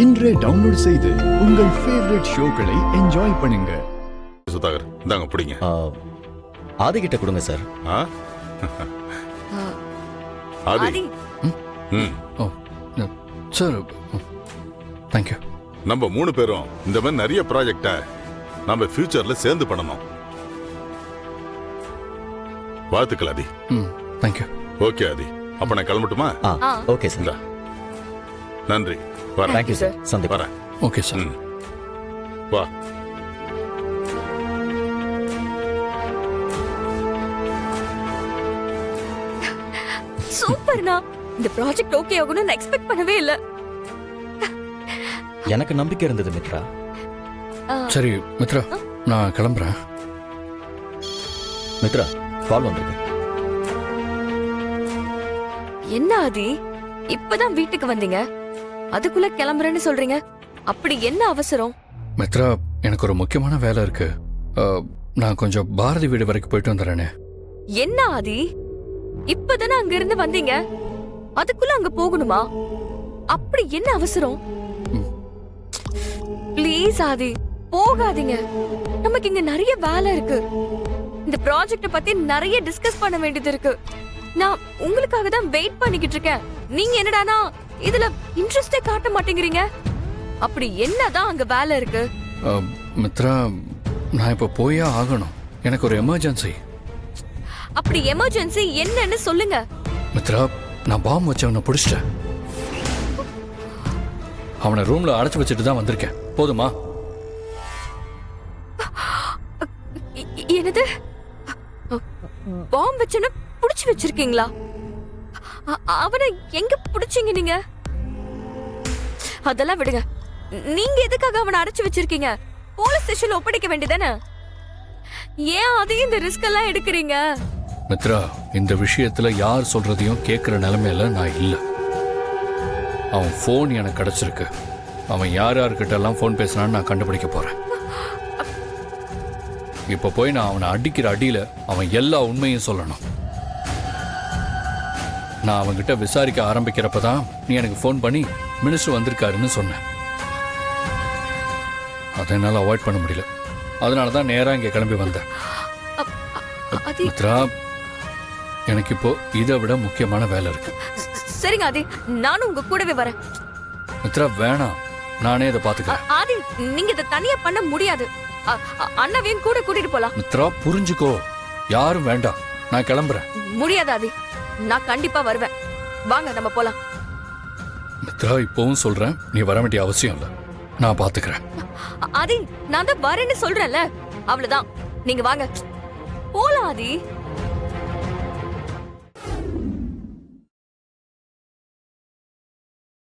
இன்றே டவுன்லோட் செய்து உங்கள் ஃபேவரட் ஷோக்களை என்ஜாய் பண்ணுங்க. சுதாகர் இந்தாங்க பிடிங்க. ஆதி கிட்ட கொடுங்க சார். ஆதி. ஓ சார், தேங்க்யூ. நம்ம 3 பேரும் இந்த மாதிரி நிறைய ப்ராஜெக்ட நம்ம ஃபியூச்சர்ல சேர்ந்து பண்ணணும். வாழ்த்துக்கள் ஆதி. தேங்க்யூ. ஓகே ஆதி, அப்ப நான் கிளம்பட்டுமா? Okay sir. நன்றி. வரேன். Thank you sir. சந்திப்போம். வரேன். Okay sir. வா. சூப்பர்ண்ணா, இந்த ப்ராஜெக்ட் ஓகே ஆகும்னு நான் எக்ஸ்பெக்ட் பண்ணவே இல்ல. எனக்கு நம்பிக்கை இருந்தது மித்ரா. சரி மித்ரா, நான் கிளம்புறேன். மித்ரா, கால் வந்திருக்கு. என்ன ஆதி, இப்பதான் வீட்டுக்கு வந்தீங்க, அதுக்குள்ள கிளம்புறேன்னு சொல்றீங்க? அப்படி என்ன அவசரம்? மித்ரா, எனக்கு ஒரு முக்கியமான வேலை இருக்கு. நான் கொஞ்சம் பாரதி வீடு வரைக்கும் போயிட்டு வந்துடுறேனே. என்ன ஆதி, இப்பதானே அங்க இருந்து வந்தீங்க, அதுக்குள்ள அங்க போகணுமா? அப்படி என்ன அவசரம்? ப்ளீஸ் ஆதி, போகாதீங்க. நமக்கு இங்க நிறைய வேலை இருக்கு. இந்த ப்ராஜெக்ட பத்தி நிறைய டிஸ்கஸ் பண்ண வேண்டியது இருக்கு. நான் உங்களுக்காக தான் வெயிட் பண்ணிக்கிட்டு இருக்கேன். நீங்க என்னடானா இதுல இன்ட்ரெஸ்டே காட்ட மாட்டேங்கிறீங்க. அப்படி என்னதான் அங்க வேலை இருக்கு? மித்ரா, நான் இப்ப போயே ஆகணும். எனக்கு ஒரு எமர்ஜென்சி. அப்படி எமர்ஜென்சி என்னன்னு சொல்லுங்க. மித்ரா, நான் பாம்பு வச்சவனை பிடிச்சிட்டேன். அவனை ரூம்ல அடைச்சு வச்சுட்டு தான் வந்திருக்கேன். போதுமா? என்னது? பாம்பு வச்சன புடிச்சு வச்சிருக்கீங்களா? அவனை எங்க புடிச்சீங்க நீங்க? அதெல்லாம் விடுங்க. நீங்க எதுக்காக அவனை அடைச்சு வச்சிருக்கீங்க? போலீஸ் ஸ்டேஷன்ல ஒப்படைக்க வேண்டியதானே? ஏன் அதையும் இந்த ரிஸ்க் எல்லாம் எடுக்கிறீங்க? மித்ரா, இந்த விஷயத்துல யார் சொல்றதையும் கேட்கிற நிலைமையில நான் இல்ல. அவன் போன் எனக்கு கிடைச்சிருக்கு. அவன் யார் யார்கிட்ட எல்லாம் போன் பேசினான்னு நான் கண்டுபிடிக்க போறேன். இப்ப போய் நான் அவனை அடிக்கிற அடியில அவன் எல்லா உண்மையும் சொல்லணும். நான் அவன்கிட்ட விசாரிக்க ஆரம்பிக்கிறப்பதான் நீ எனக்கு போன் பண்ணி மினிஸ்டர் வந்திருக்காருன்னு சொன்னேன். அதை என்னால அவாய்ட் பண்ண முடியல. அதனாலதான் நேரா இங்க கிளம்பி வந்தேன். மித்ரா, எனக்கு இப்போ இதை விட முக்கியமான வேலை இருக்கு. சரிங்க ஆதி, நானும் உங்க கூடவே வரேன். மித்ரா, வேணாம், நானே இதை பாத்துக்கிறேன். ஆதி, நீங்க இதை தனியா பண்ண முடியாது. அண்ணாவையும் கூட கூட்டிட்டு போலாம். மித்ரா, புரிஞ்சுக்கோ. யாரும் வேண்டாம், நான் கிளம்புறேன். முடியாது ஆதி, நான் கண்டிப்பா வருவேன். வாங்க நம்ம போலாம். மித்ரா, இப்பவும் சொல்றேன், நீ வர வேண்டிய அவசியம் இல்ல. நான் பாத்துக்கிறேன். ஆதி, நான் தான் வரேன்னு சொல்றேன்ல, அவ்வளவுதான். நீங்க வாங்க போலாம் ஆதி.